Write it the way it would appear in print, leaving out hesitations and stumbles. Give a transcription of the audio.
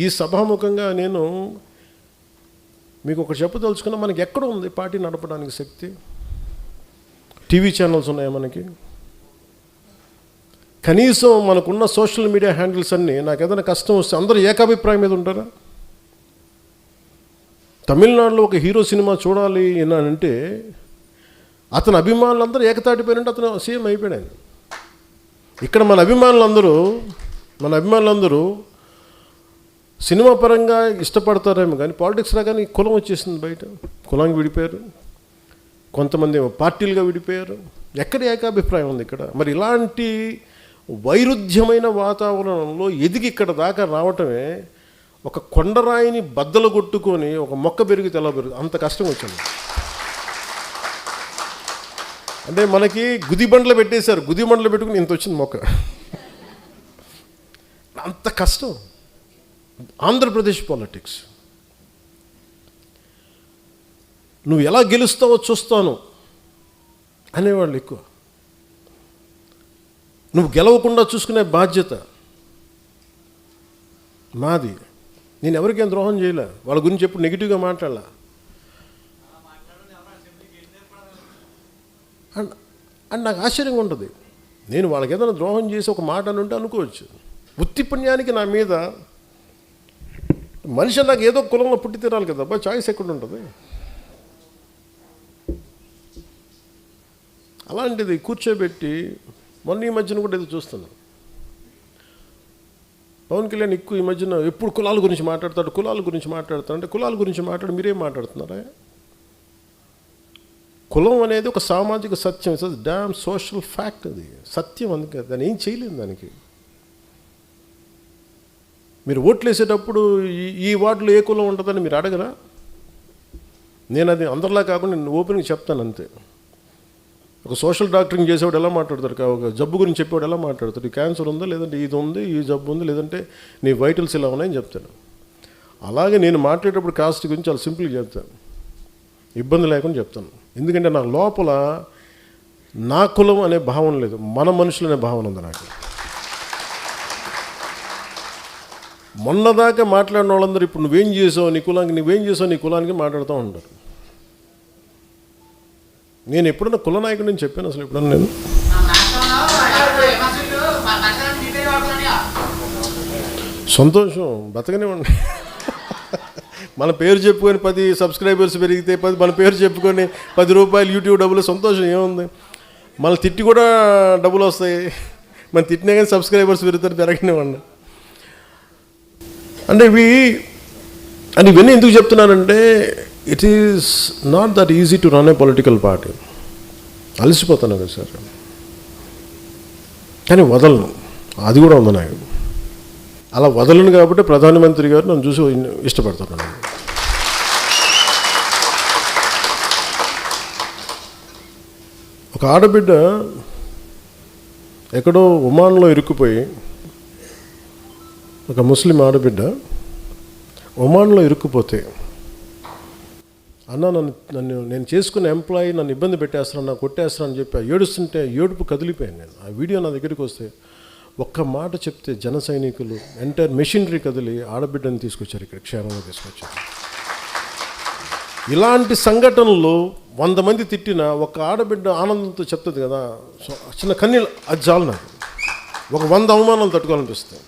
ఈ సభాముఖంగా నేను మీకు ఒకటి చెప్పదలుచుకున్నా, మనకి ఎక్కడ ఉంది పార్టీ నడపడానికి శక్తి? టీవీ ఛానల్స్ ఉన్నాయా మనకి? కనీసం మనకున్న సోషల్ మీడియా హ్యాండిల్స్ అన్నీ నాకు ఏదైనా కష్టం వస్తే అందరూ ఏకాభిప్రాయం మీద ఉంటారా? తమిళనాడులో ఒక హీరో సినిమా చూడాలి అంటే అతని అభిమానులందరూ ఏకతాటిపోయినంటే అతను సీఎం అయిపోయాడు ఆయన. ఇక్కడ మన అభిమానులందరూ సినిమా పరంగా ఇష్టపడతారేమో కానీ పాలిటిక్స్ రాగానే కులం వచ్చేసింది బయట. కులానికి విడిపోయారు, కొంతమంది పార్టీలుగా విడిపోయారు. ఎక్కడ ఏకాభిప్రాయం ఉంది ఇక్కడ? మరి ఇలాంటి వైరుధ్యమైన వాతావరణంలో ఎదిగి ఇక్కడ దాకా రావటమే ఒక కొండరాయిని బద్దలు కొట్టుకొని ఒక మొక్క పెరిగితే ఎలా పెరుగుతుంది అంత కష్టం వచ్చింది. అంటే మనకి గుదిబండ్లు పెట్టేశారు, గుదిబండ్లు పెట్టుకుని ఇంత వచ్చింది మొక్క. అంత కష్టం ఆంధ్రప్రదేశ్ పాలిటిక్స్. నువ్వు ఎలా గెలుస్తావో చూస్తాను అనేవాళ్ళు ఎక్కువ. నువ్వు గెలవకుండా చూసుకునే బాధ్యత మాది. నేను ఎవరికేం ద్రోహం చేయలే, వాళ్ళ గురించి ఎప్పుడు నెగిటివ్గా మాట్లాడలా. అండ్ నాకు ఆశ్చర్యంగా ఉంటుంది, నేను వాళ్ళకి ఏదైనా ద్రోహం చేసి ఒక మాట అని ఉంటే అనుకోవచ్చు. ఉత్తి పుణ్యానికి నా మీద మనిషి నాకు ఏదో కులంలో పుట్టి తీరాలి కదా, అబ్బా చాయిస్ ఎక్కడ ఉంటుంది? అలాంటిది కూర్చోబెట్టి మొన్న ఈ మధ్యన కూడా ఏదో చూస్తున్నాను, పవన్ కళ్యాణ్ ఎక్కువ ఈ మధ్యన ఎప్పుడు కులాల గురించి మాట్లాడతాడు అంటే కులాల గురించి మాట్లాడు, మీరేం మాట్లాడుతున్నారా? కులం అనేది ఒక సామాజిక సత్యం, ఇట్స్ డామ్ సోషల్ ఫ్యాక్ట్. అది సత్యం, అందుకే దాన్ని ఏం చేయలేదు. దానికి మీరు ఓట్లు వేసేటప్పుడు ఈ వార్డులో ఏ కులం ఉంటుందని మీరు అడగరా? నేను అది అందరిలా కాకుండా నేను ఓపెన్గా చెప్తాను అంతే. ఒక సోషల్ డాక్టరింగ్ చేసేవాడు ఎలా మాట్లాడతారు, ఒక జబ్బు గురించి చెప్పేవాడు ఎలా మాట్లాడతాడు? ఈ క్యాన్సర్ ఉందా, లేదంటే ఇది ఉంది, ఈ జబ్బు ఉంది, లేదంటే నీ వైటల్స్ ఇలా ఉన్నాయని చెప్తాను. అలాగే నేను మాట్లాడేటప్పుడు కాస్ట్ గురించి చాలా సింపుల్గా చెప్తాను, ఇబ్బంది లేకుండా చెప్తాను. ఎందుకంటే నా లోపల నా కులం అనే భావన లేదు, మన మనుషులు అనే భావన ఉంది నాకు. మొన్నదాకా మాట్లాడిన వాళ్ళందరూ ఇప్పుడు నువ్వేం చేసావు నీ కులానికి మాట్లాడుతూ ఉంటారు. నేను ఎప్పుడన్నా కుల నాయకుడు అని చెప్పాను అసలు? ఎప్పుడన్నా నేను సంతోషం బతకనివ్వండి. మన పేరు చెప్పుకొని 10 సబ్స్క్రైబర్స్ పెరిగితే మన పేరు చెప్పుకొని 10 రూపాయలు యూట్యూబ్ డబ్బులు, సంతోషం ఏముంది? మన తిట్టి కూడా డబ్బులు వస్తాయి, మన తిట్టినా కానీ సబ్స్క్రైబర్స్ పెరుగుతారు, పెరగనివ్వండి. అంటే ఇవన్నీ ఎందుకు చెప్తున్నానంటే it is not that easy to run a political party. అలసిపోతాను కదా సార్, కానీ వదలను, అది కూడా ఉంది నాకు. అలా వదలను కాబట్టి ప్రధానమంత్రి గారు నన్ను చూసి ఇష్టపడుతున్నాను. ఒక ఆడబిడ్డ ఎక్కడో ఒమాన్లో ఇరుక్కుపోయి, ఒక ముస్లిం ఆడబిడ్డ ఒమాన్లో ఇరుక్కుపోతే, అన్న నేను చేసుకున్న ఎంప్లాయీ నన్ను ఇబ్బంది పెట్టేస్తున్నాను, నాకు కొట్టేస్తున్నాను అని చెప్పి ఏడుస్తుంటే ఏడుపు కదిలిపోయాను నేను. ఆ వీడియో నా దగ్గరికి వస్తే ఒక్క మాట చెప్తే జన సైనికులు ఎంటైర్ మెషినరీ కదిలి ఆడబిడ్డని తీసుకొచ్చారు, ఇక్కడ క్షేమంగా తీసుకొచ్చారు. ఇలాంటి సంఘటనలు 100 మంది తిట్టినా ఒక ఆడబిడ్డ ఆనందంతో చెప్తుంది కదా, చిన్న కన్నీళ్ళు, అది చాలు నాకు. ఒక 100 అవమానాలు తట్టుకోవాలనిపిస్తుంది.